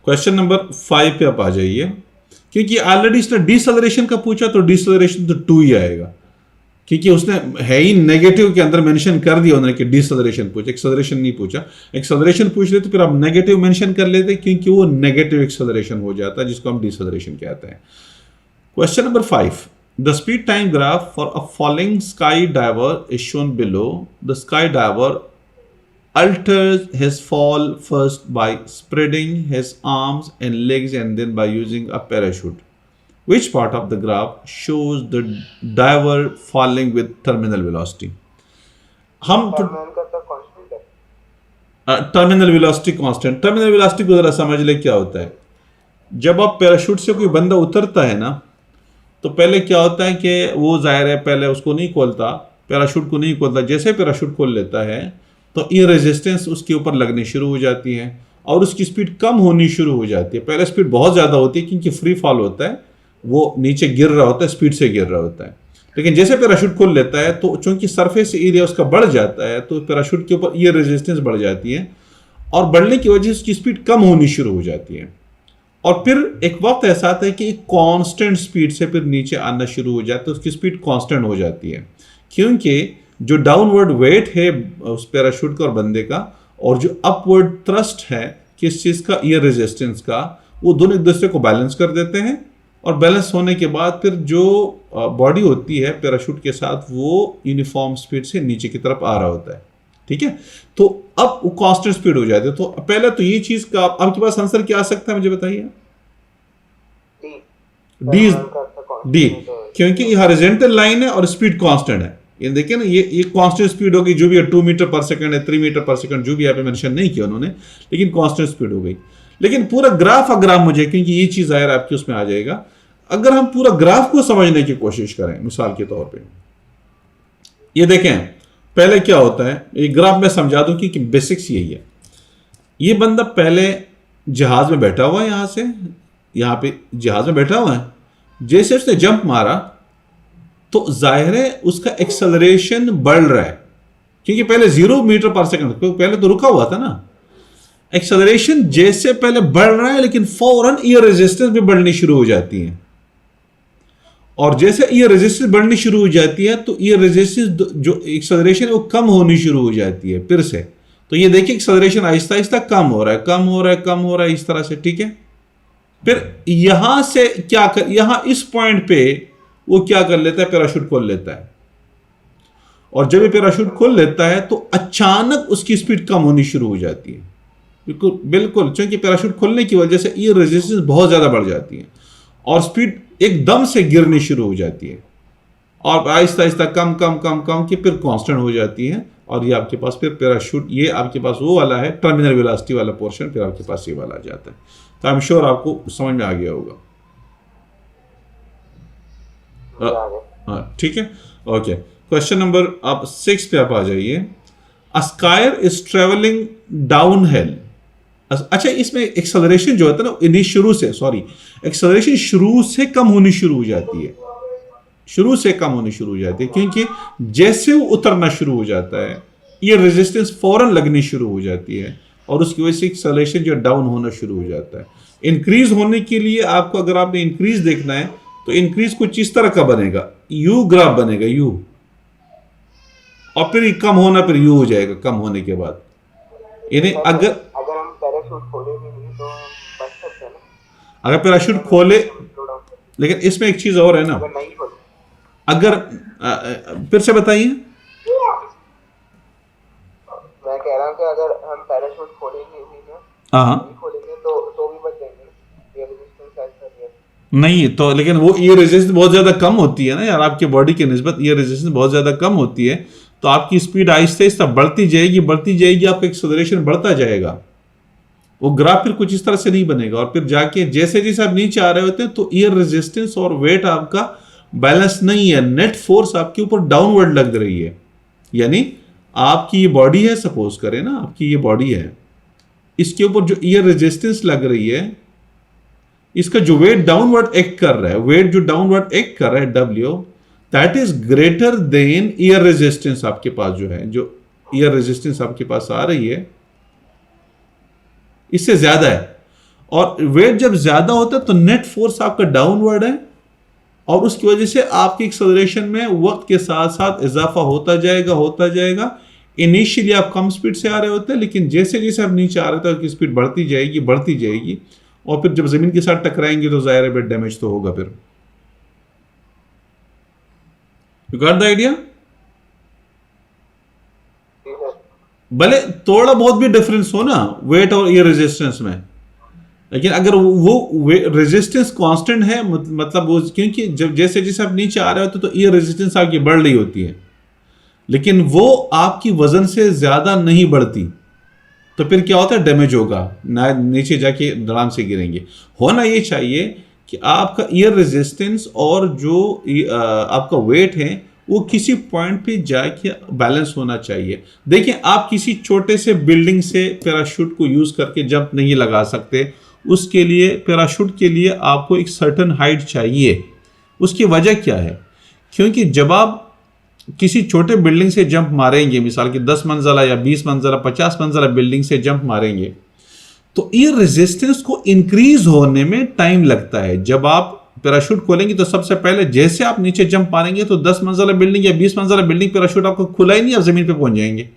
Question number 5 पे आप आ जाइए, क्योंकि ऑलरेडी इसने डिसलेरेशन का पूछा तो डिसलेरेशन तो 2 ही आएगा, क्योंकि उसने है ही नेगेटिव के अंदर मेंशन कर दिया उन्होंने कि डिसलेरेशन पूछा, एक्सेलरेशन नहीं पूछा। एक्सेलरेशन पूछ लेते फिर आप नेगेटिव मेंशन कर लेते, क्योंकि वो नेगेटिव एक्सेलरेशन हो जाता है जिसको हम डिसलेरेशन कहते हैं। Question number 5, the speed time graph for a falling sky diver is shown below. The sky diver alters his fall first by spreading his arms and legs and then by using a parachute. Which part of the graph shows the diver falling with terminal velocity? हम terminal velocity constant, terminal velocity को जरा समझ ले क्या होता है। जब आप पैराशूट से कोई बंदा उतरता है ना, तो पहले क्या होता है कि वो जाहिर है पहले उसको नहीं खोलता, पैराशूट को नहीं खोलता। जैसे पैराशूट खोल लेता है तो ये रेजिस्टेंस उसके ऊपर लगनी शुरू हो जाती है और उसकी स्पीड कम होनी शुरू हो जाती है। पहले स्पीड बहुत ज़्यादा होती है क्योंकि फ्री फॉल होता है, वो नीचे गिर रहा होता है, स्पीड से गिर रहा होता है। लेकिन जैसे पैराशूट खोल लेता है तो चूंकि सरफेस एरिया उसका बढ़ जाता है तो पैराशूट के ऊपर ये रेजिस्टेंस बढ़ जाती है और बढ़ने की वजह से उसकी स्पीड कम होनी शुरू हो जाती है। और फिर एक वक्त ऐसा आता है कि एक कांस्टेंट स्पीड से फिर नीचे आना शुरू हो जाता है, उसकी स्पीड कांस्टेंट हो जाती है, क्योंकि जो डाउनवर्ड वेट है उस पैराशूट का और बंदे का, और जो अपवर्ड थ्रस्ट है किस चीज़ का, एयर रेजिस्टेंस का, वो दोनों एक दूसरे को बैलेंस कर देते हैं। और बैलेंस होने के बाद फिर जो बॉडी होती है पैराशूट के साथ वो यूनिफॉर्म स्पीड से नीचे की तरफ आ रहा होता है। ठीक है, तो अब वो कांस्टेंट स्पीड हो जाती है। तो पहले तो ये चीज़ का आपके पास आंसर क्या आ सकता है, मुझे बताइए। डी, क्योंकि ये हॉरिजॉन्टल लाइन है और स्पीड कांस्टेंट है। ये देखिए ना, ये कांस्टेंट स्पीड होगी, जो भी है 2 मीटर पर सेकंड है, 3 मीटर पर सेकंड, जो भी यहाँ पे मेंशन नहीं किया उन्होंने, लेकिन कांस्टेंट स्पीड हो गई। लेकिन पूरा ग्राफ अगर आप मुझे, क्योंकि ये चीज़ आयर आपकी उसमें आ जाएगा, अगर हम पूरा ग्राफ को समझने की कोशिश करें मिसाल के तौर पे, ये देखें पहले क्या होता है, एक ग्राफ में समझा दूं कि बेसिक्स यही है। ये बंदा पहले जहाज में बैठा हुआ है, यहां से यहां पे जहाज में बैठा हुआ है, जैसे उसने जंप मारा तो जाहिर है उसका एक्सेलरेशन बढ़ रहा है, क्योंकि पहले 0 मीटर पर सेकंड, पहले तो रुका हुआ था ना। एक्सेलरेशन जैसे पहले बढ़ रहा है लेकिन फौरन एयर रेजिस्टेंस भी बढ़नी शुरू हो जाती है, और जैसे एयर रेजिस्टेंस बढ़नी शुरू हो जाती है तो एयर रेजिस्टेंस जो एक्सेलरेशन है वो कम होनी शुरू हो जाती है फिर से। तो ये देखिए एक्सेलरेशन आहिस्ता आहिस्ता कम हो रहा है, कम हो रहा है, कम हो रहा है, इस तरह से। ठीक है, फिर यहां से क्या कर, यहां इस पॉइंट पे वो क्या कर लेता है, पैराशूट खोल लेता है। और जब ये पैराशूट खोल लेता है तो अचानक उसकी स्पीड कम होनी शुरू हो जाती है, बिल्कुल बिल्कुल, क्योंकि पैराशूट खोलने की वजह से एयर रेजिस्टेंस बहुत ज्यादा बढ़ जाती है और स्पीड एकदम से गिरनी शुरू हो जाती है, और आहिस्ता आहिस्ता कम कम कम कम की फिर कांस्टेंट हो जाती है। और ये आपके पास फिर पैराशूट, ये आपके पास वो वाला है टर्मिनल वेलोसिटी वाला पोर्शन, फिर आपके पास ये वाला आ जाता है। तो आई एम श्योर आपको समझ में आ गया होगा। हाँ ठीक है, ओके। क्वेश्चन नंबर आप 6 पे आप आ जाइए। A skier is travelling downhill. अच्छा, इसमें एक्सेलरेशन जो होता है ना, शुरू से, सॉरी, एक्सेलरेशन शुरू से कम होनी शुरू हो जाती है, शुरू से कम होनी शुरू हो जाती है, क्योंकि जैसे वो उतरना शुरू हो जाता है ये रेजिस्टेंस फौरन लगनी शुरू हो जाती है और उसकी वजह से एक्सेलरेशन जो डाउन होना शुरू हो जाता है। इंक्रीज होने के लिए आपको, अगर आपने इंक्रीज देखना है तो इंक्रीज कुछ इस तरह का बनेगा, यू ग्राफ बनेगा, यू, और फिर कम होना फिर यू हो जाएगा कम होने के बाद। यानी अगर हम पैराशूट खोले नहीं तो बच सकते हैं ना, अगर पैराशूट खोले, लेकिन इसमें एक चीज और है ना, अगर फिर से बताइए। मैं कह रहा हूं कि अगर हम पैराशूट खोलेंगे तो भी बच जाएंगे, नहीं तो, लेकिन वो एयर रेजिस्टेंस बहुत ज्यादा कम होती है ना यार, आपके बॉडी के निस्बत एयर रेजिस्टेंस बहुत ज्यादा कम होती है, तो आपकी स्पीड आहिस्ता आहिस्ता बढ़ती जाएगी, आपका एक्सेलरेशन बढ़ता जाएगा। वो ग्राफ फिर कुछ इस तरह से नहीं बनेगा, और फिर जाके जैसे जैसे आप नीचे आ रहे होते हैं तो एयर रेजिस्टेंस और वेट आपका बैलेंस नहीं है, नेट फोर्स आपके ऊपर डाउनवर्ड लग रही है। यानी आपकी ये बॉडी है, सपोज करें ना आपकी ये बॉडी है, इसके ऊपर जो एयर रेजिस्टेंस लग रही है, इसका जो वेट डाउनवर्ड एक्ट कर रहा है, वेट जो डाउनवर्ड एक्ट कर रहा है W, that is greater than air resistance. आपके पास जो है, जो एयर रेजिस्टेंस आपके पास आ रही है इससे ज्यादा है, और वेट जब ज्यादा होता है तो नेट फोर्स आपका डाउनवर्ड है, और उसकी वजह से आपकी एक्सेलरेशन में वक्त के साथ साथ इजाफा होता जाएगा। इनिशियली आप कम स्पीड से आ रहे होते हैं, लेकिन जैसे जैसे आप नीचे आ रहे थे आपकी स्पीड बढ़ती जाएगी, और फिर जब जमीन के साथ टकराएंगे तो जाहिर है डैमेज तो होगा। फिर यू गॉट द आइडिया? भले थोड़ा बहुत भी डिफरेंस हो ना वेट और ये रेजिस्टेंस में, लेकिन अगर वो रेजिस्टेंस कांस्टेंट है, मतलब वो, क्योंकि जब जैसे जैसे आप नीचे आ रहे होते तो ये रेजिस्टेंस आपकी बढ़ रही होती है, लेकिन वो आपकी वजन से ज्यादा नहीं बढ़ती, तो फिर क्या होता है, डैमेज होगा, नीचे जाके धड़ाम से गिरेंगे। होना ये चाहिए कि आपका ईयर रेजिस्टेंस और जो आपका वेट है वो किसी पॉइंट पे जाके बैलेंस होना चाहिए। देखिए, आप किसी छोटे से बिल्डिंग से पैराशूट को यूज करके जंप नहीं लगा सकते, उसके लिए पैराशूट के लिए आपको एक सर्टेन हाइट चाहिए। उसकी वजह क्या है? क्योंकि जब आप किसी छोटे बिल्डिंग से जंप मारेंगे, मिसाल की 10 मंजिला या 20 मंजिला 50 मंजिला बिल्डिंग से जंप मारेंगे, तो ये रेजिस्टेंस को इंक्रीज होने में टाइम लगता है। जब आप पैराशूट खोलेंगे तो सबसे पहले जैसे आप नीचे जंप मारेंगे तो 10 मंजिला बिल्डिंग या 20 मंजिला बिल्डिंग पैराशूट आपको खुला ही नहीं, आप जमीन पे पहुंच जाएंगे।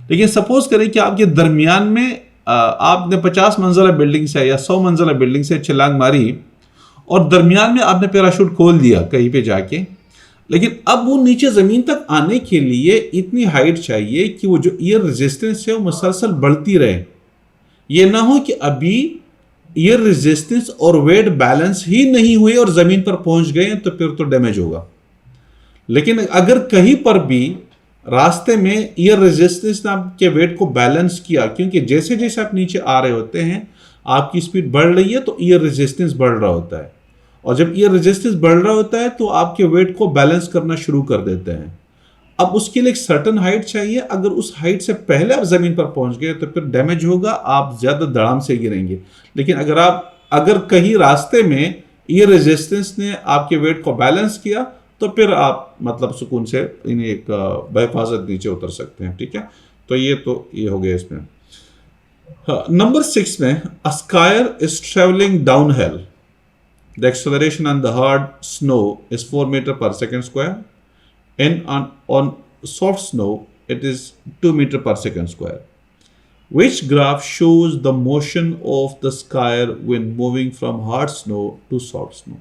लेकिन सपोज करें कि आपके दरमियान में आपने 50 मंजिला बिल्डिंग से या 100 मंजिला बिल्डिंग से छलांग मारी, और दरमियान में आपने पैराशूट खोल दिया कहीं पे जाके, लेकिन अब वो नीचे जमीन तक आने के लिए इतनी हाइट चाहिए कि वो जो ईयर रेजिस्टेंस है वो मुसलसल बढ़ती रहे। ये ना हो कि अभी ईयर रेजिस्टेंस और वेट बैलेंस ही नहीं हुए और जमीन पर पहुंच गए, तो फिर तो डैमेज होगा। लेकिन अगर कहीं पर भी रास्ते में ईयर रेजिस्टेंस ने आपके वेट को बैलेंस किया, क्योंकि जैसे जैसे आप नीचे आ रहे होते हैं आपकी स्पीड बढ़ रही है तो ईयर रेजिस्टेंस बढ़ रहा होता है, और जब ईयर रेजिस्टेंस बढ़ रहा होता है तो आपके वेट को बैलेंस करना शुरू कर देते हैं। अब उसके लिए एक सर्टेन हाइट चाहिए। अगर उस हाइट से पहले आप जमीन पर पहुंच गए तो फिर डैमेज होगा, आप ज्यादा धड़ाम से गिरेंगे। लेकिन अगर कहीं रास्ते में ईयर रेजिस्टेंस ने आपके वेट को बैलेंस किया तो फिर आप मतलब सुकून से इन्हें एक बहिफाजत नीचे उतर सकते हैं। ठीक है, तो ये हो गया इसमें। नंबर 6 में, a skier is travelling downhill, the acceleration on the hard snow is 4 meter per second square, and on soft snow it is 2 meter per second square. Which graph shows the motion of the skier when moving from hard snow to soft snow?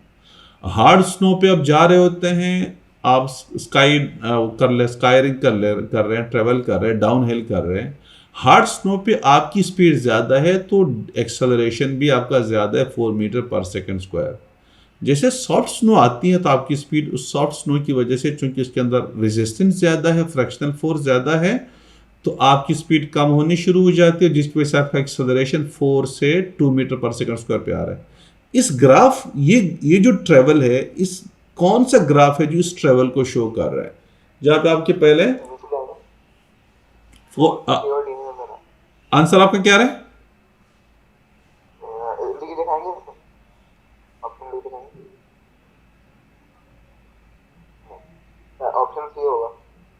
Hard snow पे आप जा रहे होते हैं, आप स्कायरिंग कर रहे हैं, ट्रेवल कर रहे हैं, डाउन हिल कर रहे हैं। हार्ड स्नो पे आपकी स्पीड ज्यादा है तो एक्सेलरेशन भी आपका ज्यादा है, 4 मीटर पर सेकंड स्क्वायर। जैसे सॉफ्ट स्नो आती है तो आपकी स्पीड उस सॉफ्ट स्नो की वजह से, चूंकि उसके अंदर रेजिस्टेंस ज्यादा है, फ्रैक्शनल फोर्स ज्यादा है, तो आपकी स्पीड कम होनी शुरू हो जाती है, जिसकी वजह से आपका एक्सेलरेशन 4 से 2 मीटर पर सेकंड स्क्वायर पे आ रहा है। इस ग्राफ, ये जो ट्रेवल है, इस कौन सा ग्राफ है जो इस ट्रेवल को शो कर रहा है? जहां पे आपके पहले आंसर आपका क्या है? ऑप्शन सी होगा।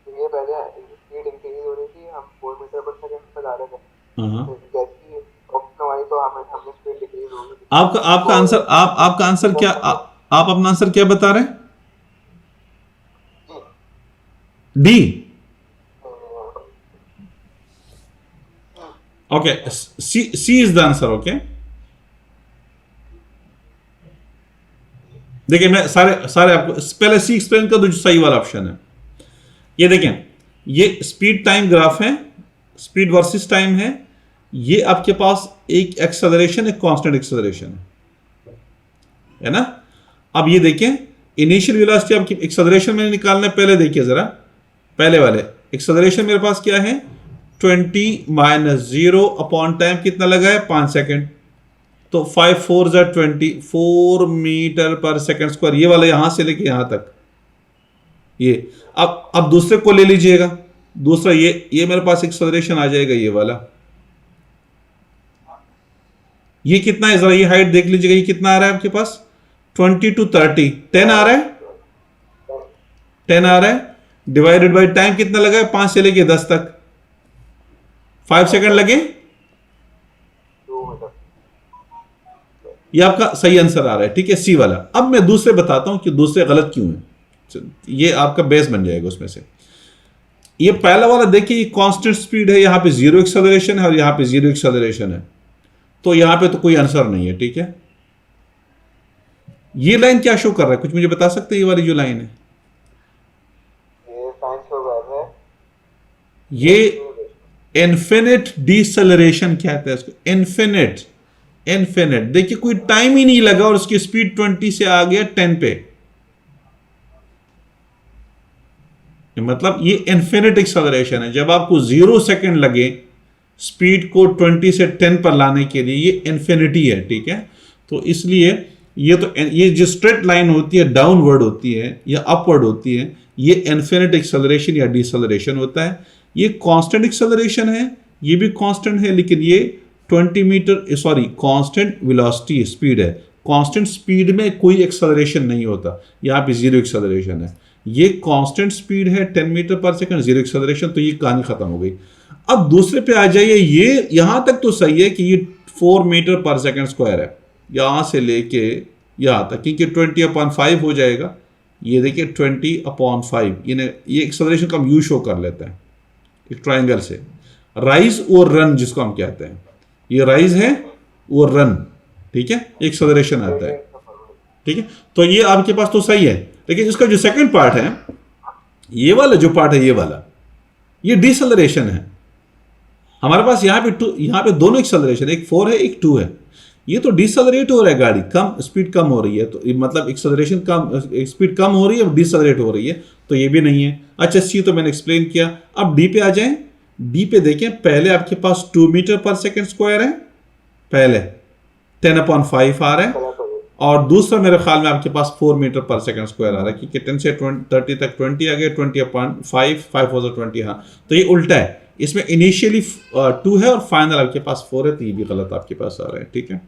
तो ये पहले स्पीड इंक्रीज हो रही थी, हम 4 मीटर पर सेकंड पर जा रहे थे, तो जैसे ही ऑप्शन आई तो हमने स्पीड डिक्रीज हो गई। आपका आंसर क्या, आप अपना आंसर क्या बता रहे हैं? D. Okay, C is the answer. Okay, देखिए मैं सारे आपको पहले सी एक्सप्लेन कर दूं जो सही वाला ऑप्शन है। ये देखें, ये स्पीड टाइम ग्राफ है, स्पीड वर्सेस टाइम है। ये आपके पास एक एक्सेलरेशन, एक कांस्टेंट एक्सेलरेशन है ना। अब ये देखें, इनिशियल वेलोसिटी आपकी एक्सेलरेशन में निकालना है। पहले देखिए जरा, पहले वाले एक्सेलरेशन मेरे पास क्या है, 20 - 0 अपॉन टाइम कितना लगा है, 5 सेकेंड। तो 5 × 4 = 24 मीटर पर सेकंड स्क्वायर। ये वाला यहां से लेके यहां तक ये। अब दूसरे को ले लीजिएगा, दूसरा ये मेरे पास एक्सेलरेशन आ जाएगा, ये वाला। ये कितना है, जरा ये हाइट देख लीजिएगा, ये कितना आ रहा है आपके पास, 20 to 30, 10 आ रहा है, 10 आ रहा है। डिवाइडेड बाय टाइम कितना लगा है, 5 से लेके 10 तक, 5 सेकंड लगे, ये आपका सही आंसर आ रहा है, ठीक है, सी वाला। अब मैं दूसरे बताता हूं कि दूसरे गलत क्यों है, ये आपका बेस बन जाएगा उसमें से। ये पहला वाला देखिए, ये कांस्टेंट स्पीड है, यहां पे जीरो एक्सेलरेशन है और यहां पे जीरो एक्सेलरेशन है, तो यहां पे तो कोई आंसर नहीं है, ठीक है। ये लाइन क्या शो कर रहा है, कुछ मुझे बता सकते हैं, ये वाली जो लाइन है ये साइन शो कर रहा है, ये इन्फिनिट डिसेलरेशन कहते हैं इसको, इन्फिनिट। इन्फिनिट देखिए, कोई टाइम ही नहीं लगा और उसकी स्पीड 20 से आ गया 10 पे, मतलब ये इन्फिनिट एक्सेलरेशन है। जब आपको 0 सेकंड लगे स्पीड को 20 से 10 पर लाने के लिए, ये इन्फिनिटी है, ठीक है। तो इसलिए ये जो स्ट्रेट लाइन होती है डाउनवर्ड होती है या अपवर्ड होती है, ये इन्फिनिट एक्सेलरेशन या डिसेलरेशन होता है। ये कांस्टेंट एक्सेलरेशन है, ये भी कांस्टेंट है, लेकिन ये 20 metre sorry constant velocity speed है। कांस्टेंट स्पीड में कोई एक्सेलरेशन नहीं होता, यहाँ पे जीरो एक्सेलरेशन है। ये कांस्टेंट स्पीड है 10 मीटर पर सेकंड, जीरो एक्सेलरेशन, तो ये कहानी खत्म हो गई। अब दूसरे पे आ जाइए, ये यहां तक तो सही है कि ये 4 मीटर पर सेकंड स्क्वायर है, यहां से लेके यहां तक, क्योंकि 20/5 हो जाएगा। ये देखिए 20/5, ये एक्सेलरेशन का हम यू शो कर लेते हैं एक ट्राइंगल से, राइज और रन जिसको हम कहते हैं, ये राइज है और रन, ठीक है, एक्सेलरेशन आता है, ठीक है। तो ये आपके पास तो सही है, लेकिन इसका जो सेकंड पार्ट है, ये वाला जो पार्ट है, ये वाला, ये डिसेलरेशन है। हमारे पास यहाँ पे दोनों एक्सेलरेशन, एक 4 है एक 2 है। ये तो डिसेलरेट हो रहा है, गाड़ी कम स्पीड कम हो रही है, तो मतलब एक्सेलरेशन कम, स्पीड कम हो रही है, डिसेलरेट हो रही है, तो ये भी नहीं है। अच्छा, सी तो मैंने एक्सप्लेन किया। अब डी पे आ जाएं। डी पे देखें, पहले आपके पास 2 मीटर पर सेकंड स्क्वायर है, पहले 10/5 आ रहा है, और दूसरा मेरे ख्याल में आपके पास 4 मीटर पर सेकंड स्क्वायर आ रहा है, क्योंकि 10 से 30 तक 20 आ गया, 20/5, 5 हो तो 20, हाँ, तो ये उल्टा है। इसमें इनिशियली 2 है और फाइनल आपके पास 4 है, तो ये भी गलत आपके पास आ रहा है, ठीक है।